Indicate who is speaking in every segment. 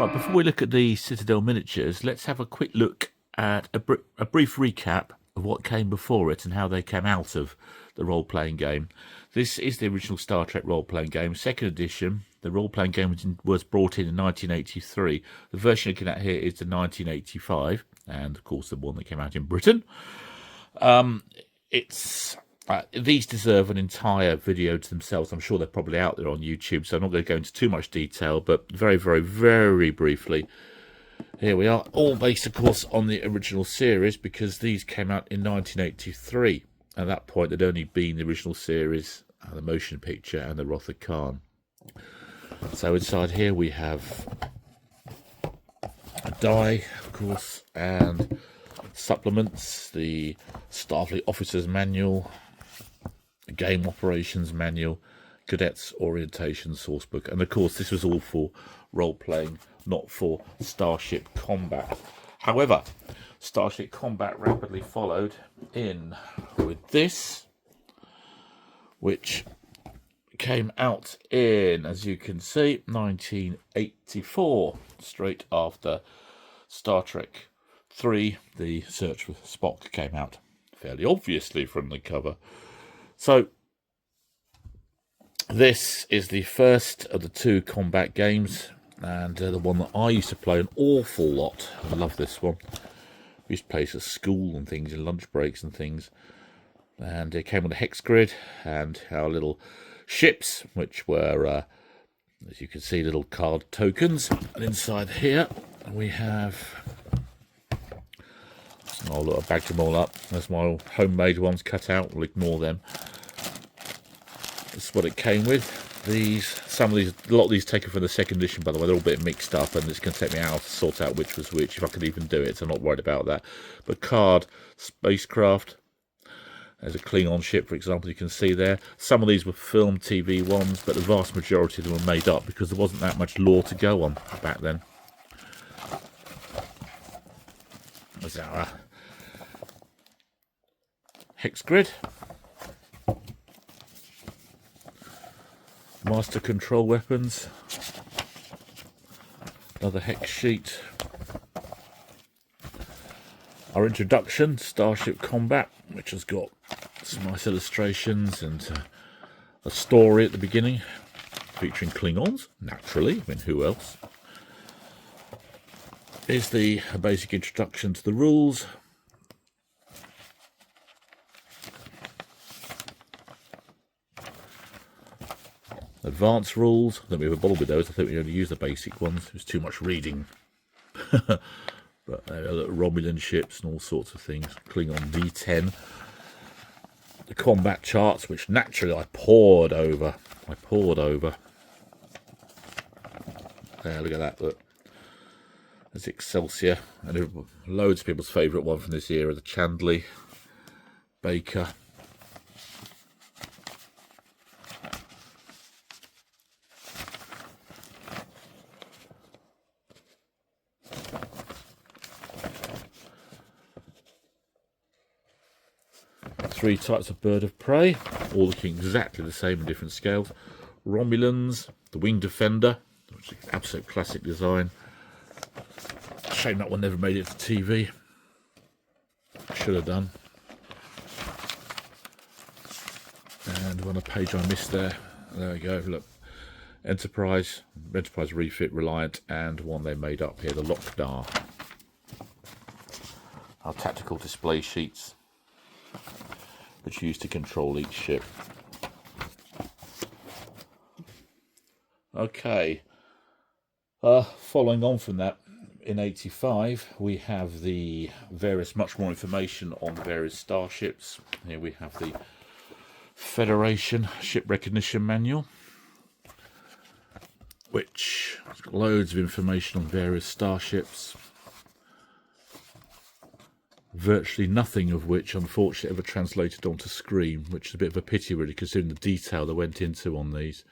Speaker 1: Right, before we look at the Citadel miniatures, let's have a quick look at a brief recap of what came before it and how they came out of the role-playing game. This is the original Star Trek role-playing game, second edition. The role-playing game was brought in 1983. The version you're looking at here is the 1985, and of course the one that came out in Britain. These deserve an entire video to themselves. I'm sure they're probably out there on YouTube, so I'm not going to go into too much detail, but very, very, very briefly, here we are, all based, of course, on the original series, because these came out in 1983. At that point, there'd only been the original series, the motion picture, and the Wrath of Khan. So inside here we have a die, of course, and supplements, the Starfleet Officer's Manual, the Game Operations Manual, Cadet's Orientation Sourcebook, and of course this was all for role-playing, not for Starship Combat. However, Starship Combat rapidly followed in with this, which came out in, as you can see, 1984, straight after Star Trek 3, The Search for Spock, came out, fairly obviously from the cover. So, this is the first of the two combat games, and the one that I used to play an awful lot. I love this one. We used to play this at school and things, in lunch breaks and things. And it came with a hex grid and our little ships, which were, as you can see, little card tokens. And inside here we have... Oh, look, I bagged them all up. There's my homemade ones cut out. We'll ignore them. That's what it came with. A lot of these taken from the second edition, by the way. They're all a bit mixed up, and it's going to take me hours to sort out which was which, if I could even do it. So I'm not worried about that. But card, spacecraft. There's a Klingon ship, for example, you can see there. Some of these were film TV ones, but the vast majority of them were made up because there wasn't that much lore to go on back then. There's our hex grid. Master control weapons. Another hex sheet. Our introduction, Starship Combat, which has got some nice illustrations and a story at the beginning, featuring Klingons, naturally. I mean, who else? Here's the basic introduction to the rules. Advanced rules. I don't think we have a bother with those. I think we only use the basic ones. It was too much reading. But Romulan ships and all sorts of things. Klingon D10. The combat charts, which naturally I pored over. There, look at that. Look. There's Excelsior. And loads of people's favourite one from this era, the Chandley, Baker. Three types of bird of prey, all looking exactly the same in different scales. Romulans, the Wing Defender, which is an absolute classic design. Shame that one never made it to TV. Should have done. And on a page I missed there. There we go, look. Enterprise Refit, Reliant, and one they made up here, the Lockdar. Our tactical display sheets, which are used to control each ship. Okay, following on from that, in 85 we have the much more information on various starships. Here we have the Federation Ship Recognition Manual, which has got loads of information on various starships. Virtually nothing of which, unfortunately, ever translated onto screen, which is a bit of a pity, really, considering the detail they went into on these.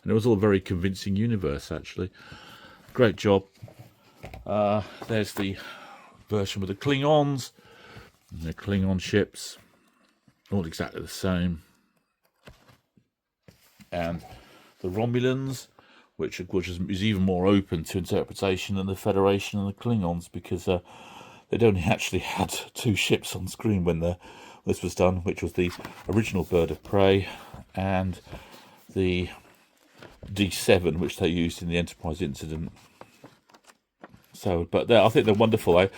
Speaker 1: And it was all a very convincing universe, actually. Great job. There's the version with the Klingons, and the Klingon ships, all exactly the same. And the Romulans, which is even more open to interpretation than the Federation and the Klingons, because they'd only actually had 2 ships on screen when this was done, which was the original Bird of Prey and the D7, which they used in the Enterprise incident. So, but I think they're wonderful. I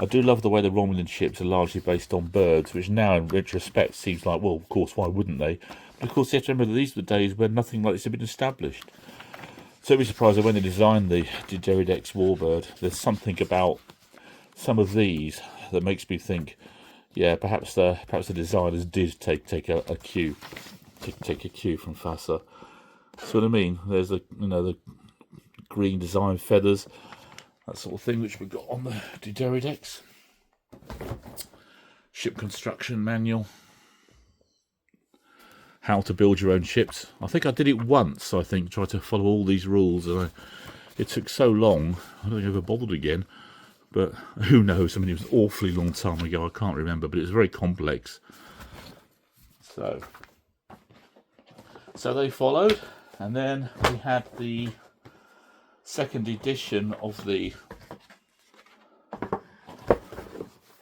Speaker 1: do love the way the Romulan ships are largely based on birds, which now in retrospect seems like, well, of course, why wouldn't they? But of course, you have to remember that these were the days when nothing like this had been established. So I'd be surprised that when they designed the Dideridex Warbird, there's something about some of these that makes me think, yeah, perhaps the designers did take a cue from FASA. So what I mean, there's the green design feathers, that sort of thing, which we've got on the Dideridex. Ship construction manual. How to build your own ships. I think I did it once. I think tried to follow all these rules, and it took so long. I don't think I ever bothered again. But who knows? I mean, it was an awfully long time ago. I can't remember, but it was very complex. So they followed, and then we had the 2nd edition of the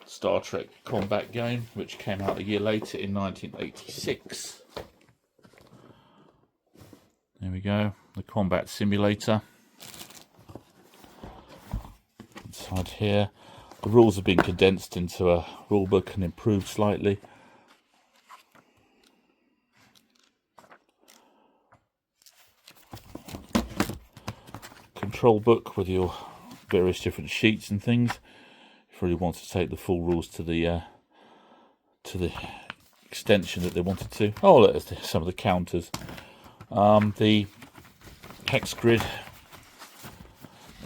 Speaker 1: Star Trek combat game, which came out a year later in 1986. There we go, the combat simulator. Inside here, the rules have been condensed into a rulebook and improved slightly. Control book with your various different sheets and things. If you really want to take the full rules to the extension that they wanted to. Oh, look, there's some of the counters. The hex grid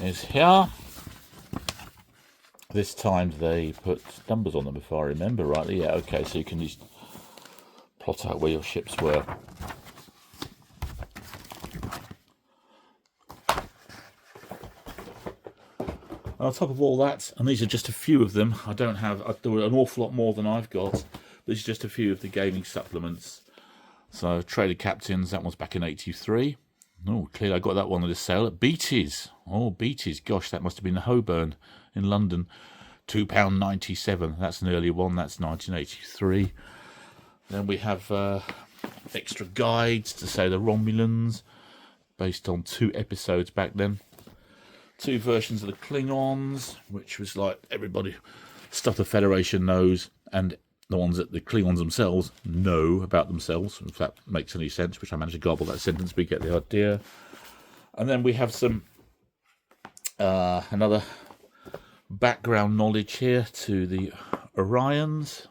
Speaker 1: is here. This time they put numbers on them, if I remember rightly. Yeah, okay, so you can just plot out where your ships were. On top of all that, and these are just a few of them, there were an awful lot more than I've got. These are just a few of the gaming supplements. So, Trader Captains, that one's back in 83. Oh, clearly I got that one at a sale at Beatties. Oh, Beatties, gosh, that must have been the Holborn in London. £2.97, that's an earlier one, that's 1983. Then we have extra guides to say the Romulans, based on 2 episodes back then. 2 versions of the Klingons, which was like everybody, stuff the Federation knows, and the ones that the Klingons themselves know about themselves, if that makes any sense, which I managed to gobble that sentence, but you get the idea. And then we have some another background knowledge here to the Orions.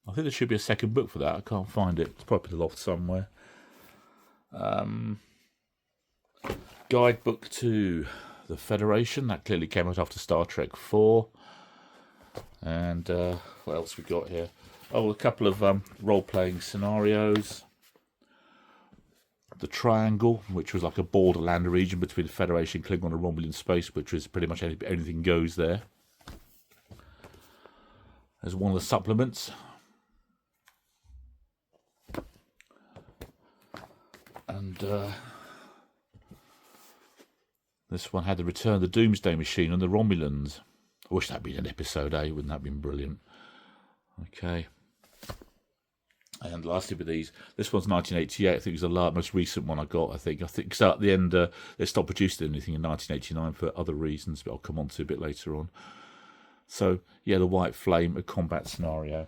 Speaker 1: I think there should be a second book for that. I can't find it. It's probably loft somewhere. Guidebook to the Federation. That clearly came out after Star Trek 4. And what else we got here? Oh, a couple of role-playing scenarios. The Triangle, which was like a borderland region between the Federation, Klingon and Romulan space, which was pretty much anything goes there. There's one of the supplements. And this one had the Return of the Doomsday Machine and the Romulans. I wish that'd been an episode, eh? Wouldn't that have been brilliant? Okay. And lastly with these, this one's 1988. I think it was the most recent one I got, I think so at the end, they stopped producing anything in 1989 for other reasons, but I'll come on to a bit later on. So, yeah, the White Flame, a combat scenario.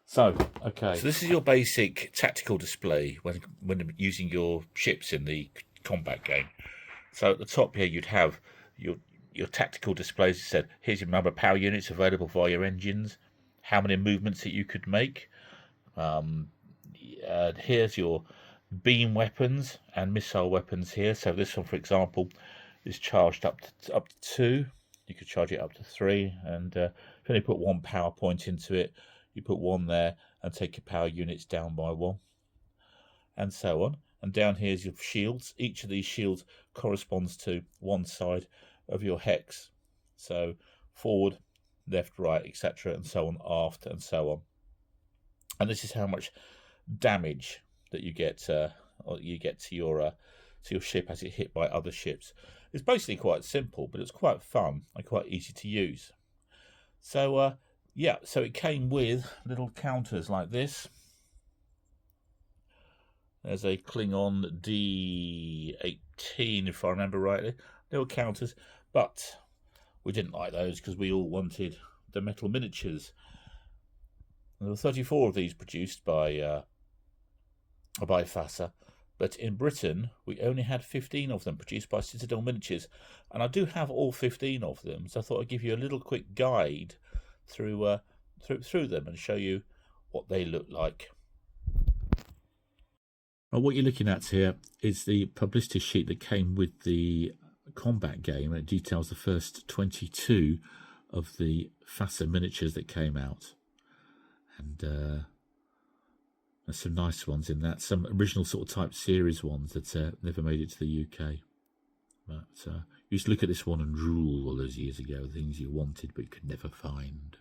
Speaker 1: So, okay. So this is your basic tactical display when using your ships in the combat game. So at the top here, you'd have your tactical displays. It said, here's your number of power units available via your engines, how many movements that you could make. Here's your beam weapons and missile weapons here. So this one, for example, is charged up to 2. You could charge it up to 3, and if you only put 1 power point into it, you put 1 there and take your power units down by 1, and so on. And down here is your shields. Each of these shields corresponds to one side of your hex. So forward, left, right, etc., and so on, aft, and so on. And this is how much damage that you get to your to your ship as it hit by other ships. It's basically quite simple, but it's quite fun and quite easy to use. So, yeah, so it came with little counters like this. There's a Klingon D18, if I remember rightly. Little counters, but we didn't like those because we all wanted the metal miniatures. There were 34 of these produced by FASA, but in Britain we only had 15 of them produced by Citadel Miniatures, and I do have all 15 of them, so I thought I'd give you a little quick guide through them and show you what they look like. Well, what you're looking at here is the publicity sheet that came with the combat game. It details the first 22 of the FASA miniatures that came out. And there's some nice ones in that. Some original sort of type series ones that never made it to the UK. But you used to look at this one and drool all those years ago, things you wanted but you could never find.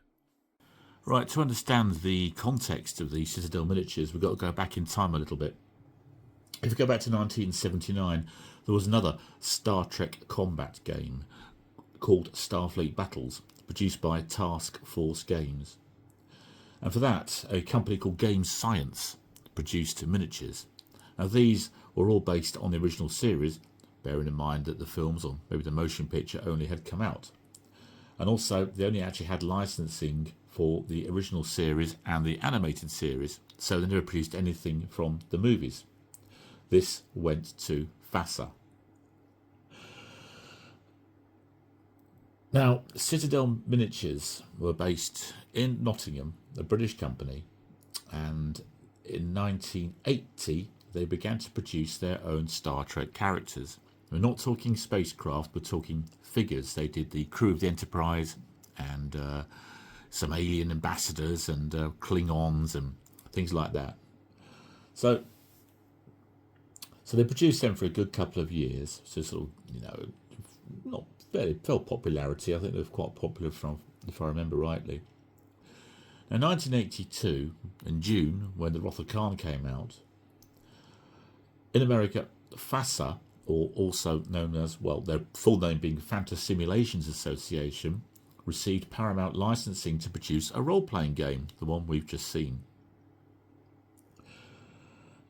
Speaker 1: Right, to understand the context of the Citadel miniatures, we've got to go back in time a little bit. If we go back to 1979, there was another Star Trek combat game called Starfleet Battles, produced by Task Force Games. And for that, a company called Game Science produced miniatures. Now, these were all based on the original series, bearing in mind that the films, or maybe the motion picture, only had come out. And also, they only actually had licensing for the original series and the animated series, so they never produced anything from the movies. This went to FASA. Now, Citadel Miniatures were based in Nottingham, a British company, and in 1980 they began to produce their own Star Trek characters. We're not talking spacecraft, we're talking figures. They did the crew of the Enterprise and some alien ambassadors and Klingons and things like that. So they produced them for a good couple of years, so sort of, not very felt popularity. I think they were quite popular if I remember rightly. Now, 1982, in June, when the Wrath of Khan came out, in America, FASA, or also known as, well, their full name being Phantom Simulations Association, received Paramount licensing to produce a role-playing game, the one we've just seen.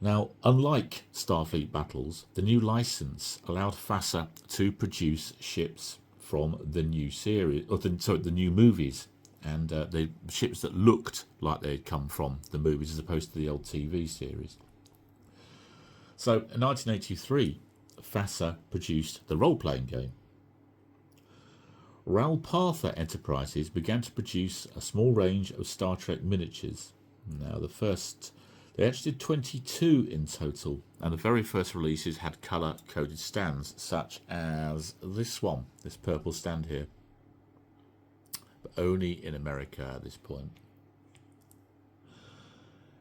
Speaker 1: Now, unlike Starfleet Battles, the new license allowed FASA to produce ships from the new series, or the new movies, and the ships that looked like they'd come from the movies as opposed to the old TV series. So, in 1983, FASA produced the role-playing game. Ralpatha Enterprises began to produce a small range of Star Trek miniatures. Now, they actually did 22 in total, and the very first releases had colour-coded stands, such as this one, this purple stand here, but only in America at this point.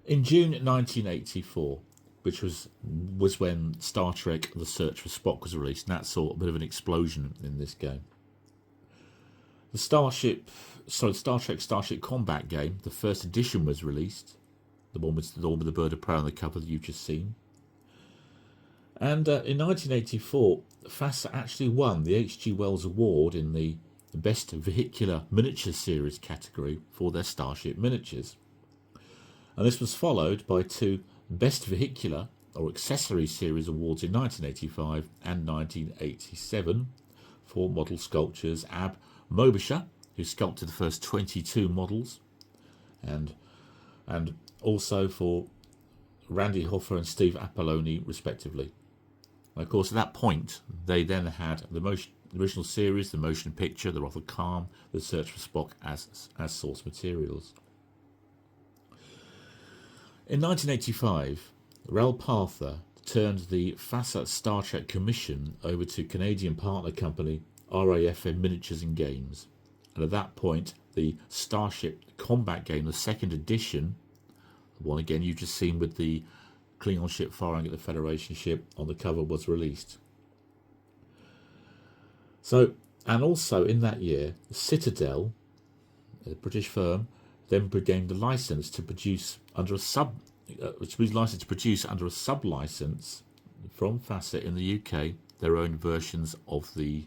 Speaker 1: In June 1984, which was when Star Trek The Search for Spock was released, and that saw a bit of an explosion in this game. The Star Trek Starship combat game, the first edition, was released. The one with the bird of prey on the cover that you've just seen. And in 1984, FASA actually won the H.G. Wells Award in the Best Vehicular Miniature Series category for their Starship miniatures. And this was followed by 2 Best Vehicular or Accessory Series awards in 1985 and 1987 for model sculptures Ab Mobisher, who sculpted the first 22 models, and also for Randy Hoffer and Steve Apolloni, respectively. And of course, at that point, they then had the original series, the motion picture, the Wrath of Khan, the Search for Spock as source materials. In 1985, Ralpatha turned the FASA Star Trek Commission over to Canadian partner company RAFM Miniatures and Games. And at that point, the Starship combat game, the second edition, the one again you've just seen with the Klingon ship firing at the Federation ship on the cover, was released. So, and also in that year, Citadel, a British firm, then gained the license to produce under a sub-license from FASA in the UK their own versions of the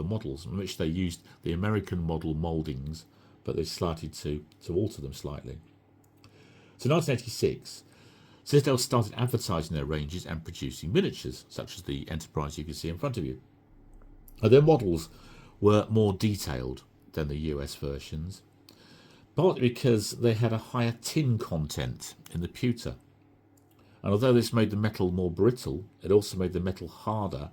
Speaker 1: models, in which they used the American model mouldings, but they started to alter them slightly. So in 1986, Citadel started advertising their ranges and producing miniatures, such as the Enterprise you can see in front of you. Now, their models were more detailed than the US versions, partly because they had a higher tin content in the pewter. And although this made the metal more brittle, it also made the metal harder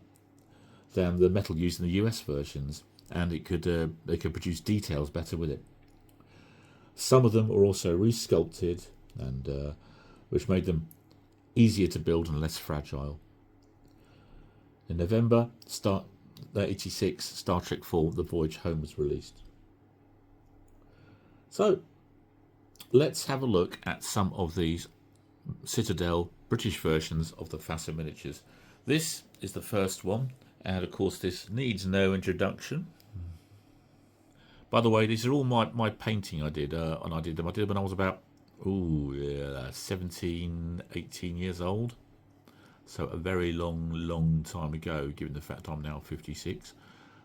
Speaker 1: than the metal used in the US versions, and they could produce details better with it. Some of them were also resculpted, and which made them easier to build and less fragile. In November 86, Star Trek IV: The Voyage Home was released. So let's have a look at some of these Citadel British versions of the FASA miniatures. This is the first one, and of course this needs no introduction. By the way, these are all my painting I did, and I did them when I was about 17, 18 years old. So a very long time ago, given the fact I'm now 56.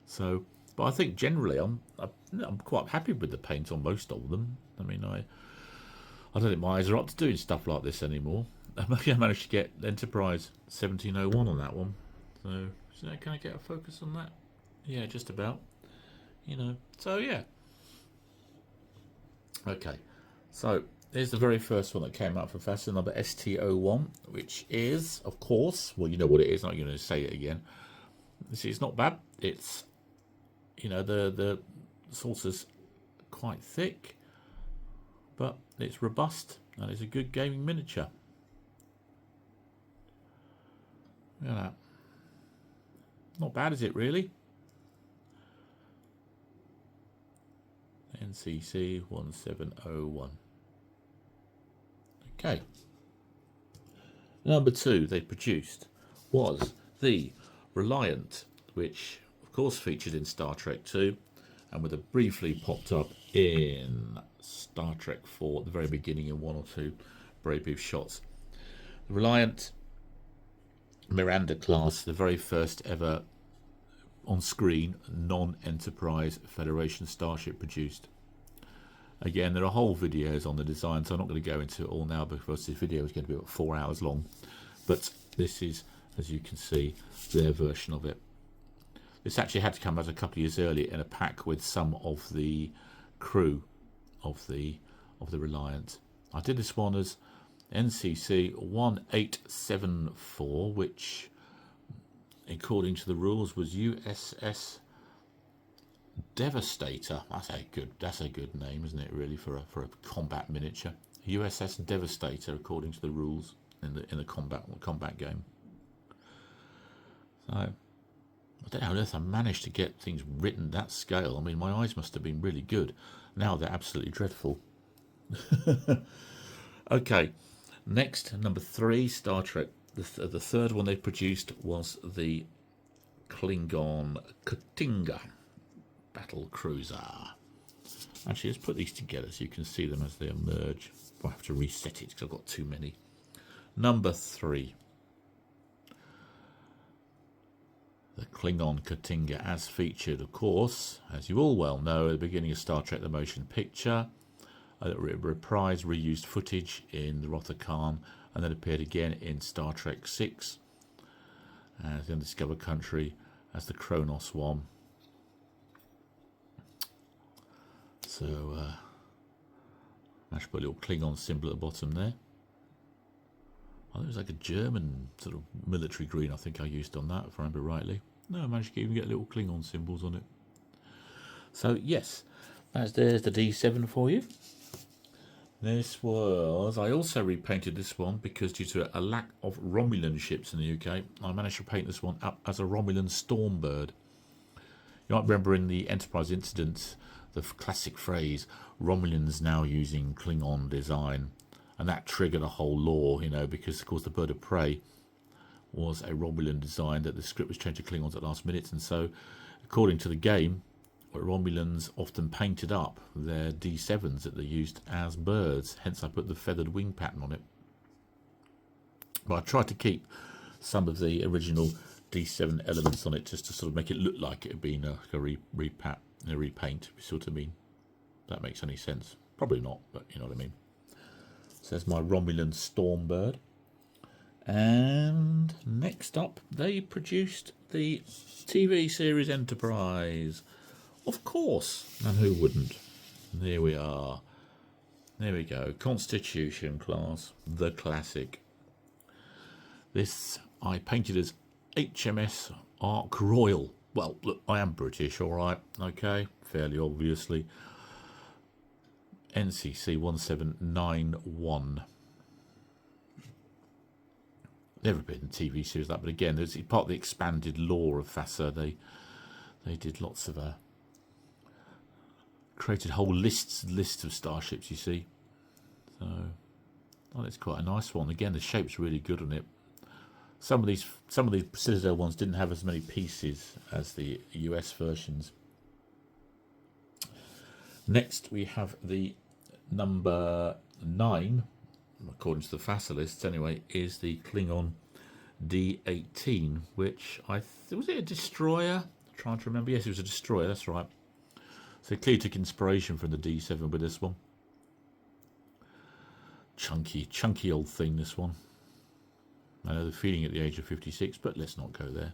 Speaker 1: So, but I think generally I'm quite happy with the paint on most of them. I mean, I don't think my eyes are up to doing stuff like this anymore. Maybe I managed to get Enterprise 1701 on that one. So can I get a focus on that? Yeah, just about. So yeah. Okay, so there's the very first one that came out for FASA, number ST01, which is, of course, well, you know what it is, I'm not going to say it again. See, it's not bad. It's, the saucer's quite thick, but it's robust, and it's a good gaming miniature. Look at that. Not bad, is it, really? NCC 1701. Okay. Number 2 they produced was the Reliant, which of course featured in Star Trek 2 and would have briefly popped up in Star Trek 4 at the very beginning in one or two very brief shots. The Reliant Miranda class, the very first ever on-screen non-Enterprise Federation Starship produced. Again, there are whole videos on the design, so I'm not going to go into it all now because this video is going to be about 4 hours long. But this is, as you can see, their version of it. This actually had to come out a couple of years earlier in a pack with some of the crew of the Reliant. I did this one as NCC 1874, which, according to the rules, was USS Devastator. That's a good name, isn't it? Really, for a combat miniature. USS Devastator, according to the rules in the combat game. So I don't know how on earth I managed to get things written that scale. I mean, my eyes must have been really good. Now they're absolutely dreadful. Okay, next, number 3, Star Trek. The third one they produced was the Klingon Katinga battle cruiser. Actually, let's put these together so you can see them as they emerge. I'll have to reset it because I've got too many. Number 3. The Klingon Katinga, as featured, of course, as you all well know, at the beginning of Star Trek The Motion Picture. It reprised reused footage in the Rothakhan, and then appeared again in Star Trek 6 as the Undiscovered Country as the Kronos one. So I should put a little Klingon symbol at the bottom there. I think it was like a German sort of military green I think I used on that, if I remember rightly. No, I managed to even get little Klingon symbols on it. So yes, there's the D7 for you. This was, I also repainted this one because due to a lack of Romulan ships in the UK, I managed to paint this one up as a Romulan Stormbird. You might remember in the Enterprise incident, the classic phrase, Romulans now using Klingon design. And that triggered a whole lore, because of course the Bird of Prey was a Romulan design that the script was changed to Klingons at the last minute. And so, according to the game, Romulans often painted up their D7s that they used as birds, hence I put the feathered wing pattern on it. But I tried to keep some of the original D7 elements on it, just to sort of make it look like it had been a repaint, if you see what I mean. If that makes any sense. Probably not, but you know what I mean. So there's my Romulan Stormbird. And next up, they produced the TV series Enterprise. Of course, and who wouldn't? There we are. There we go. Constitution class, the classic. This I painted as HMS Ark Royal. Well, look, I am British, all right, okay, fairly obviously. NCC 1791. Never been a TV series that, but again, it's part of the expanded lore of FASA. They did lots of created whole lists of starships. You see, so oh, that's quite a nice one. Again, the shape's really good on it. Some of these Citadel ones didn't have as many pieces as the US versions. Next, we have the number 9, according to the FASA lists anyway, is the Klingon D18, which was it a destroyer? I'm trying to remember. Yes, it was a destroyer. That's right. So clearly took inspiration from the D7 with this one. Chunky old thing, this one. I know the feeling at the age of 56, but let's not go there.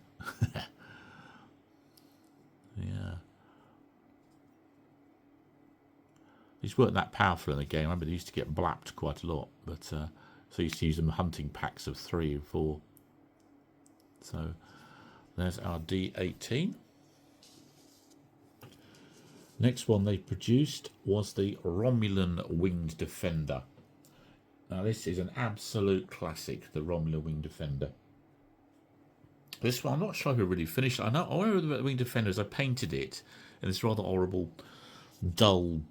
Speaker 1: Yeah. These weren't that powerful in the game. I remember they used to get blapped quite a lot, but so I used to use them hunting packs of 3 and 4. So there's our D18. Next one they produced was the Romulan Winged Defender. Now this is an absolute classic, the Romulan Winged Defender. This one, I'm not sure if it really finished. I remember the Winged Defenders, I painted it in this rather horrible, dull,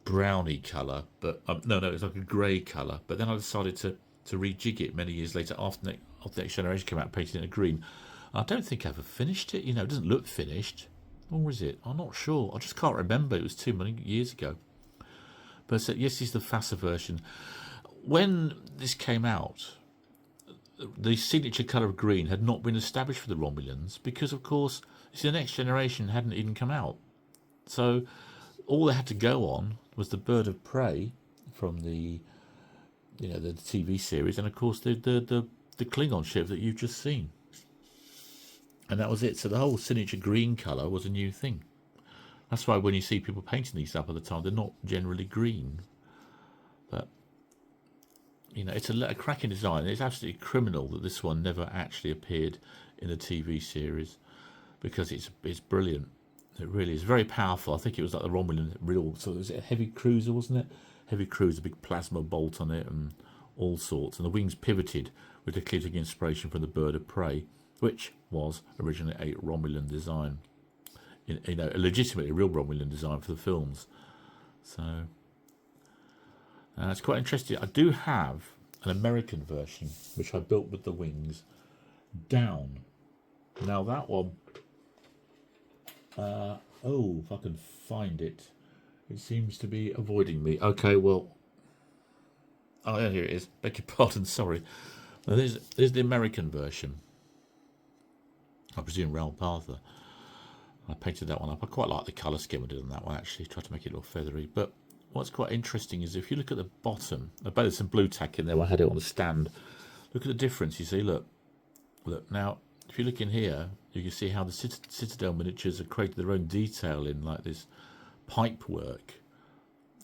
Speaker 1: browny colour, but no, it's like a grey colour. But then I decided to rejig it many years later after the Next Generation came out, painted it in a green. I don't think I ever finished it. You know, it doesn't look finished. Or is it? I'm not sure. I just can't remember. It was too many years ago. But yes, this is the FASA version. When this came out, the signature colour of green had not been established for the Romulans because, of course, the Next Generation hadn't even come out. So all they had to go on was the Bird of Prey from the TV series, and of course the Klingon ship that you've just seen. And that was it. So the whole signature green colour was a new thing. That's why when you see people painting these up at the time, they're not generally green. But, you know, it's a cracking design. It's absolutely criminal that this one never actually appeared in the TV series, because it's brilliant. It really is very powerful. I think it was like the Romulan real. So was it a heavy cruiser, wasn't it? Heavy cruiser, big plasma bolt on it, and all sorts. And the wings pivoted with a clear inspiration from the Bird of Prey, which was originally a Romulan design. You know, a legitimately real Romulan design for the films. So it's quite interesting. I do have an American version, which I built with the wings down. Now that one, if I can find it. It seems to be avoiding me. Okay, well, oh yeah, here it is. Beg your pardon, sorry. Now, there's the American version. I presume Ralph Arthur. I painted that one up. I quite like the colour scheme I did on that one, actually. Tried to make it look feathery. But what's quite interesting is if you look at the bottom, I bet there's some blue tack in there. I had it on the stand. Look at the difference. You see, look. Now, if you look in here, you can see how the Citadel miniatures have created their own detail in like this pipe work.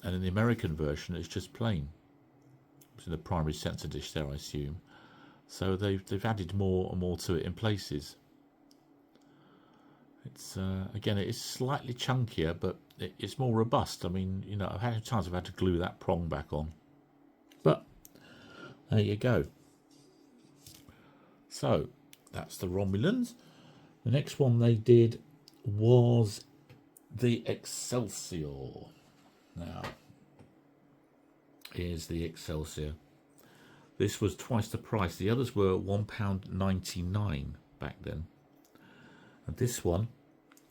Speaker 1: And in the American version, it's just plain. It's in the primary sensor dish there, I assume. So they've added more and more to it in places. It's again, it is slightly chunkier, but it's more robust. I mean, you know, I've had times I've had to glue that prong back on, but there you go. So that's the Romulans. The next one they did was the Excelsior. Now, here's the Excelsior. This was twice the price. The others were £1.99 back then. And this one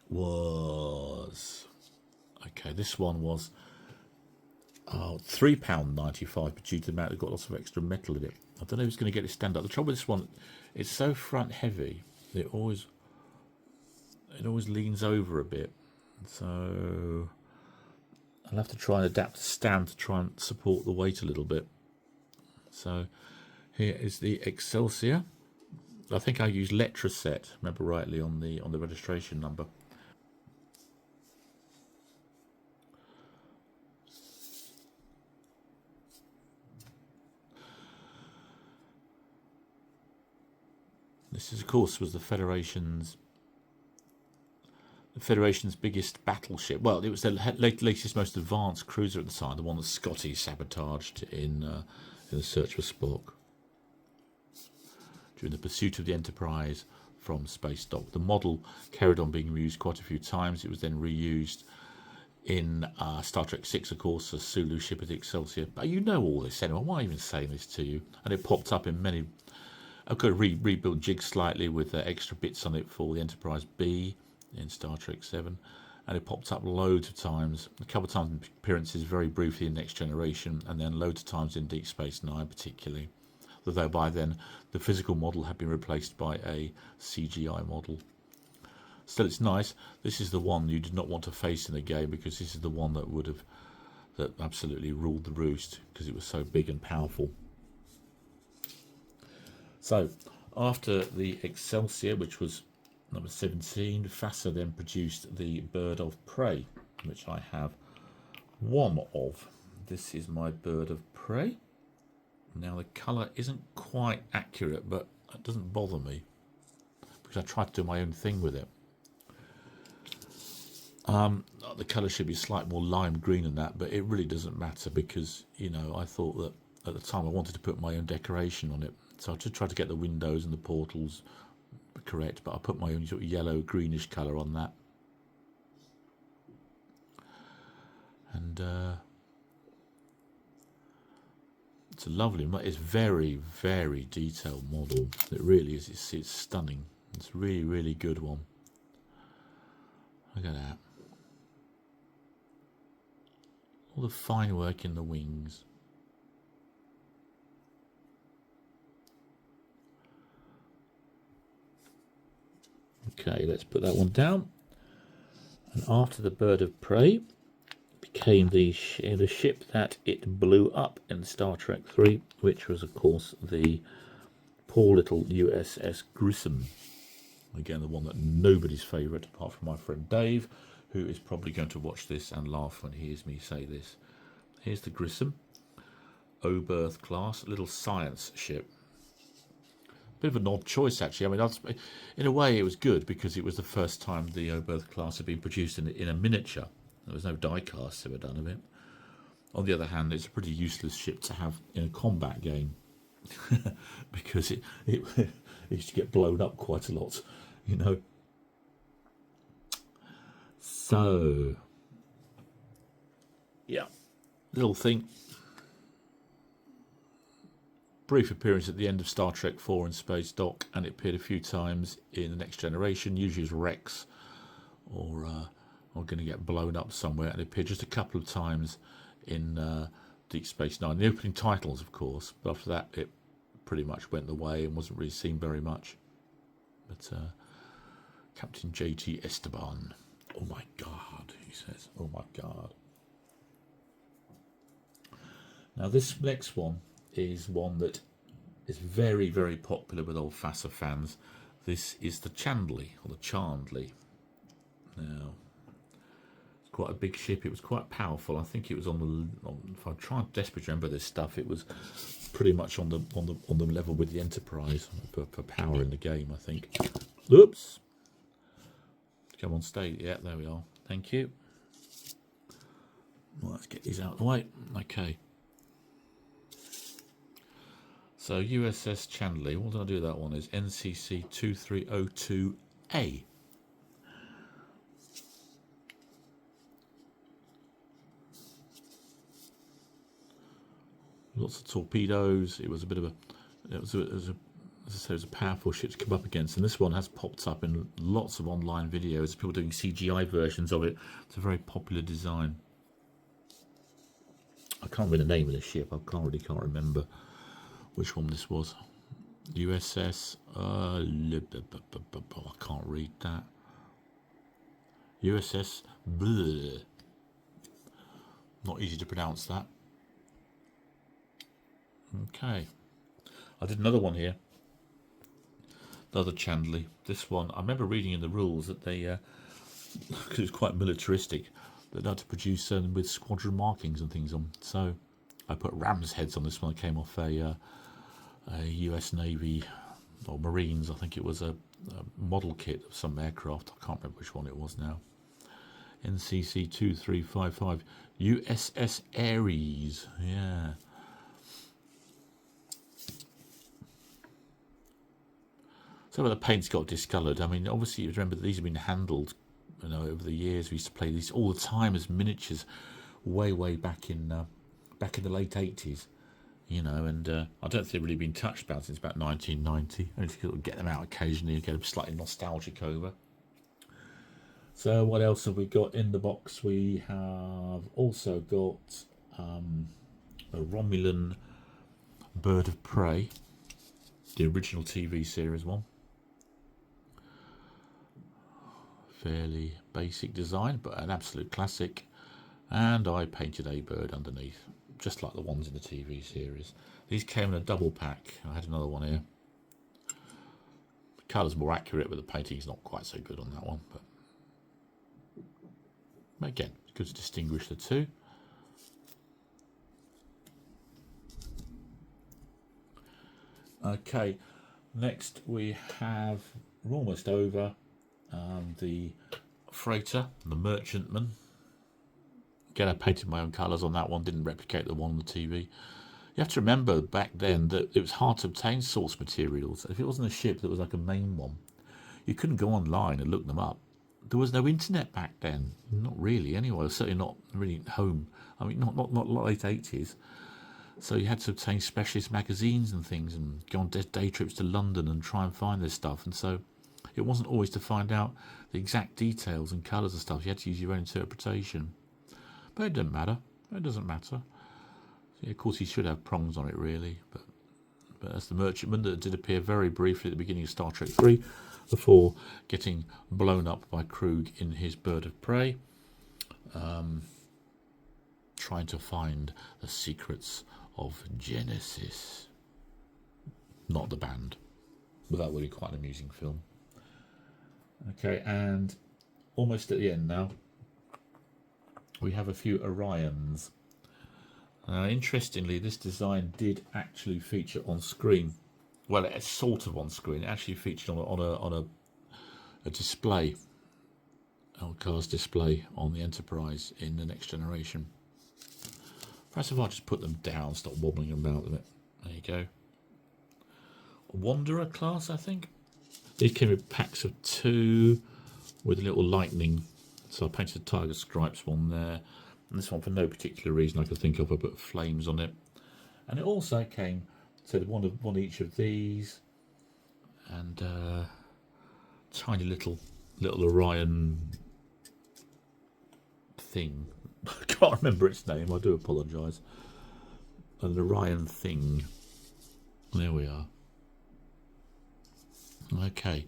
Speaker 1: was... Okay, this one was Oh, £3.95, but due to the amount, it's got lots of extra metal in it. I don't know who's going to get it to stand up. The trouble with this one, it's so front heavy. It always leans over a bit. So I'll have to try and adapt the stand to try and support the weight a little bit. So here is the Excelsior. I think I used Letraset, remember rightly, on the registration number. This is, of course, was the Federation's biggest battleship. Well, it was the latest, most advanced cruiser at the time, the one that Scotty sabotaged in the search for Spock during the pursuit of the Enterprise from space dock. The model carried on being reused quite a few times. It was then reused in Star Trek 6, of course, a Sulu ship at the Excelsior. But you know all this anyway. Why am I even saying this to you? And it popped up in many. I've got to rebuild jig slightly with extra bits on it for the Enterprise B in Star Trek 7. And it popped up loads of times. A couple of times in appearances very briefly in Next Generation, and then loads of times in Deep Space Nine particularly. Although by then the physical model had been replaced by a CGI model. Still, it's nice. This is the one you did not want to face in the game, because this is the one that absolutely ruled the roost because it was so big and powerful. So after the Excelsior, which was number 17, FASA then produced the Bird of Prey, which I have one of. This is my Bird of Prey. Now the colour isn't quite accurate, but it doesn't bother me because I tried to do my own thing with it. The colour should be slightly more lime green than that, but it really doesn't matter because, you know, I thought that at the time I wanted to put my own decoration on it. So I just tried to get the windows and the portals correct, but I put my own sort of yellow greenish colour on that. And it's a lovely, it's very, very detailed model. It really is. It's stunning. It's a really, really good one. Look at that. All the fine work in the wings. Okay, let's put that one down. And after the Bird of Prey became the ship that it blew up in Star Trek 3, which was, of course, the poor little USS Grissom. Again, the one that nobody's favourite, apart from my friend Dave, who is probably going to watch this and laugh when he hears me say this. Here's the Grissom, Oberth class, little science ship. Bit of an odd choice, actually. I mean, in a way, it was good because it was the first time the Oberth class had been produced in a miniature. There was no die-cast ever done of it. On the other hand, it's a pretty useless ship to have in a combat game because it used to get blown up quite a lot, you know. So, yeah, little thing. Brief appearance at the end of Star Trek 4 in Space Dock, and it appeared a few times in the Next Generation, usually as Rex or going to get blown up somewhere, and it appeared just a couple of times in Deep Space Nine. The opening titles, of course, but after that it pretty much went the way and wasn't really seen very much. But Captain J.T. Esteban, oh my God, he says, oh my God. Now this next one is one that is very, very popular with old FASA fans. This is the Chandley, or the Chandley. Now, it's quite a big ship. It was quite powerful. I think it was if I try and desperately remember this stuff, it was pretty much on the level with the Enterprise for power in the game, I think. Oops. Come on, stay. Yeah, there we are. Thank you. Well, let's get these out of the way. Okay. So USS Chandley, what did I do with that one? Is NCC 2302A. Lots of torpedoes. It was a bit of as I say, it was a powerful ship to come up against. And this one has popped up in lots of online videos. People doing CGI versions of it. It's a very popular design. I can't remember the name of the ship. I can't remember which one this was. USS. I can't read that. USS. Bleh. Not easy to pronounce that. Okay. I did another one here. Another Chandley. This one, I remember reading in the rules that they, because it was quite militaristic, that they had to produce with squadron markings and things on. So I put ram's heads on this one. It came off a US Navy or Marines. I think it was a model kit of some aircraft. I can't remember which one it was now. NCC 2355 USS Ares. Yeah. Some of the paint's got discoloured. I mean, obviously, you remember that these have been handled, you know, over the years. We used to play these all the time as miniatures, way back in the late 80s, you know. And I don't think they've really been touched about since about 1990. And if you get them out occasionally, you get them slightly nostalgic over. So what else have we got in the box? We have also got a Romulan Bird of Prey, the original TV series one. Fairly basic design, but an absolute classic. And I painted a bird underneath, just like the ones in the TV series. These came in a double pack. I had another one here. The colour's more accurate, but the painting's not quite so good on that one. But again, it's good to distinguish the two. Okay, next we have, we're almost over, the freighter, the merchantman. Again, I painted my own colours on that one, didn't replicate the one on the TV. You have to remember back then that it was hard to obtain source materials. If it wasn't a ship that was like a main one, you couldn't go online and look them up. There was no internet back then, not really anyway, certainly not really home. I mean, not late 80s. So you had to obtain specialist magazines and things and go on day trips to London and try and find this stuff. And so it wasn't always to find out the exact details and colours and stuff. You had to use your own interpretation. But it didn't matter. It doesn't matter. So, of course, he should have prongs on it, really. But that's the merchantman that did appear very briefly at the beginning of Star Trek 3 before getting blown up by Krug in his Bird of Prey, trying to find the secrets of Genesis. Not the band. But that would be quite an amusing film. Okay, and almost at the end now, we have a few Orions. Interestingly, this design did actually feature on screen. Well, it's sort of on screen. It actually featured on a display, cars display on the Enterprise in the Next Generation. Perhaps if I just put them down, stop wobbling about with it. There you go. Wanderer class, I think. These came with packs of 2 with a little lightning. So I painted a tiger stripes one there. And this one, for no particular reason I could think of, I put flames on it. And it also came to one each of these. And tiny little Orion thing. I can't remember its name, I do apologise. An Orion thing. There we are. Okay.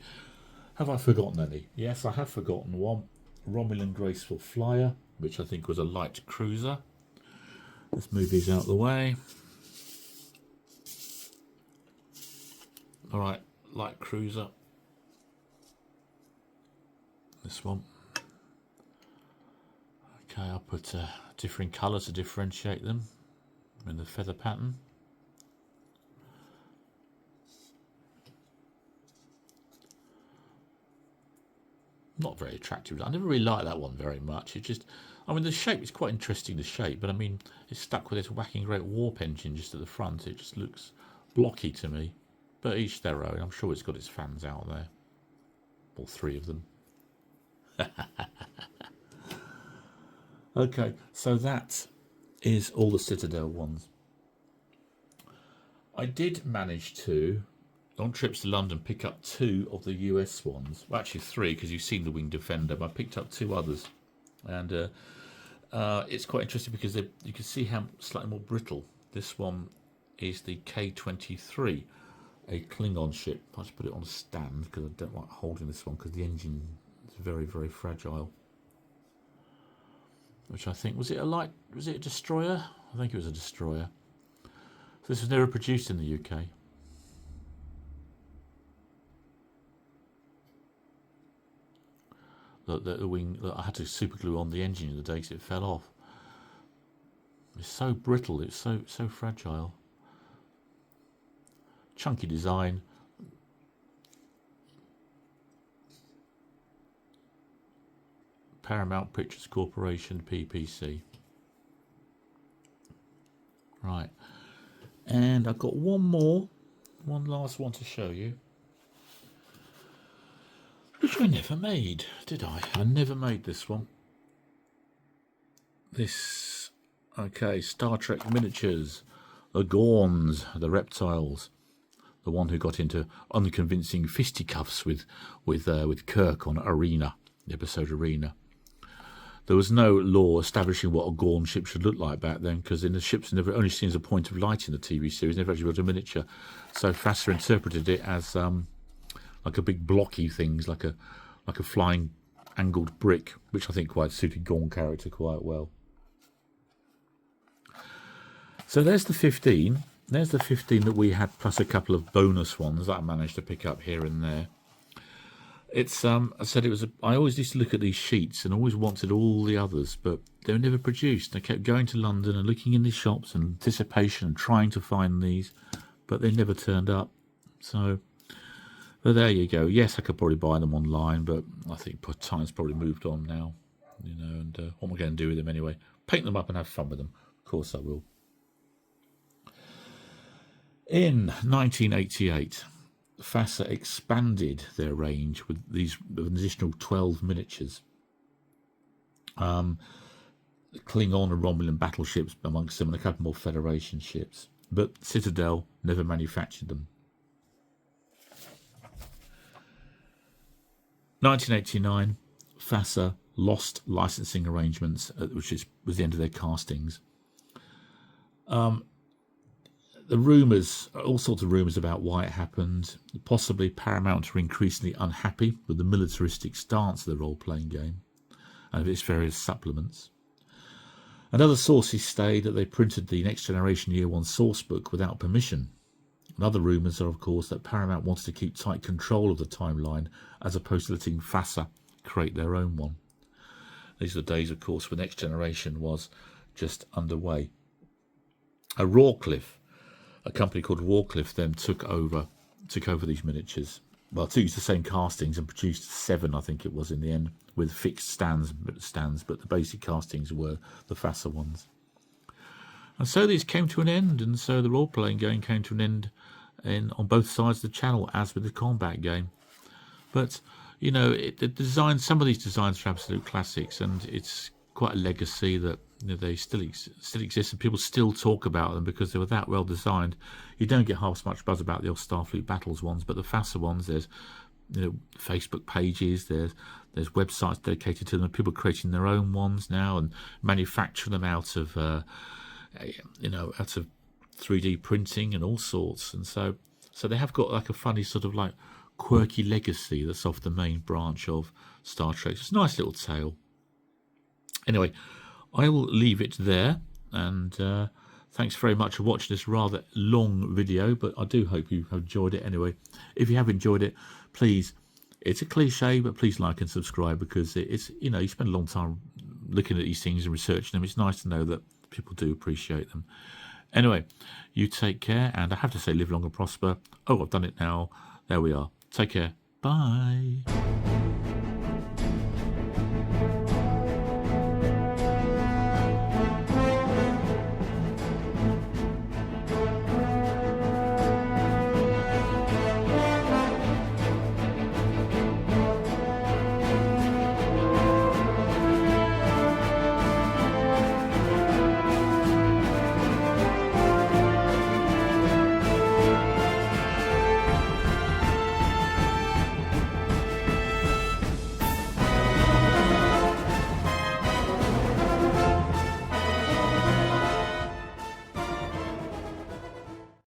Speaker 1: Have I forgotten any? Yes, I have forgotten one. Romulan Graceful Flyer, which I think was a light cruiser. Let's move these out of the way. Alright, light cruiser. This one. Okay, I'll put differing colour to differentiate them in the feather pattern. Not very attractive. I never really liked that one very much. It just, I mean, the shape is quite interesting, the shape, but I mean, it's stuck with this whacking great warp engine just at the front. It just looks blocky to me, but each their own. I'm sure it's got its fans out there. All 3 of them. Okay, so that is all the Citadel ones. I did manage to, on trips to London, pick up 2 of the US ones. Well, actually 3, because you've seen the Wing Defender, but I picked up 2 others. And It's quite interesting because you can see how slightly more brittle. This one is the K-23, a Klingon ship. I'll just put it on a stand because I don't like holding this one because the engine is very, very fragile. Which I think, was it a destroyer? I think it was a destroyer. So this was never produced in the UK. The wing, I had to super glue on the engine the other day because it fell off. It's so brittle, it's so fragile. Chunky design. Paramount Pictures Corporation, PPC. Right. And I've got one last one to show you. Which I never made, did I? I never made this one. This, okay, Star Trek miniatures. The Gorns, the reptiles. The one who got into unconvincing fisticuffs with Kirk on Arena, the episode Arena. There was no law establishing what a Gorn ship should look like back then, because in the ships never only seen as a point of light in the TV series, never actually built a miniature. So FASA interpreted it as like a big blocky things, like a flying angled brick, which I think quite suited Gorn character quite well. So there's the 15. There's the 15 that we had, plus a couple of bonus ones that I managed to pick up here and there. It's I said it was. I always used to look at these sheets and always wanted all the others, but they were never produced. I kept going to London and looking in the shops and anticipation and trying to find these, but they never turned up. So, but there you go. Yes, I could probably buy them online, but I think time's probably moved on now. You know, and what am I going to do with them anyway? Paint them up and have fun with them. Of course I will. In 1988. FASA expanded their range with these additional 12 miniatures. Klingon and Romulan battleships amongst them, and a couple more Federation ships. But Citadel never manufactured them. 1989, FASA lost licensing arrangements, which was the end of their castings. The rumours, all sorts of rumours about why it happened. Possibly Paramount were increasingly unhappy with the militaristic stance of the role-playing game and of its various supplements. And other sources say that they printed the Next Generation Year 1 sourcebook without permission. And other rumours are, of course, that Paramount wanted to keep tight control of the timeline as opposed to letting FASA create their own one. These are the days, of course, when Next Generation was just underway. Rawcliffe, a company called Rawcliffe, then took over these miniatures. Well, used the same castings and produced 7, I think it was, in the end, with fixed stands, but the basic castings were the FASA ones. And so these came to an end, and so the role-playing game came to an end on both sides of the channel, as with the combat game. But, you know, some of these designs are absolute classics, and it's quite a legacy that, you know, they still exist and people still talk about them because they were that well designed. You don't get half as much buzz about the old Starfleet Battles ones, but the FASA ones, there's, you know, Facebook pages, there's websites dedicated to them, people creating their own ones now and manufacturing them out of out of 3D printing and all sorts. And so they have got like a funny sort of like quirky legacy that's off the main branch of Star Trek. It's a nice little tale. Anyway, I will leave it there, and thanks very much for watching this rather long video, but I do hope you have enjoyed it anyway. If you have enjoyed it, please, it's a cliche, but please like and subscribe, because it's, you know, you spend a long time looking at these things and researching them. It's nice to know that people do appreciate them. Anyway, you take care, and I have to say live long and prosper. Oh, I've done it now. There we are. Take care. Bye.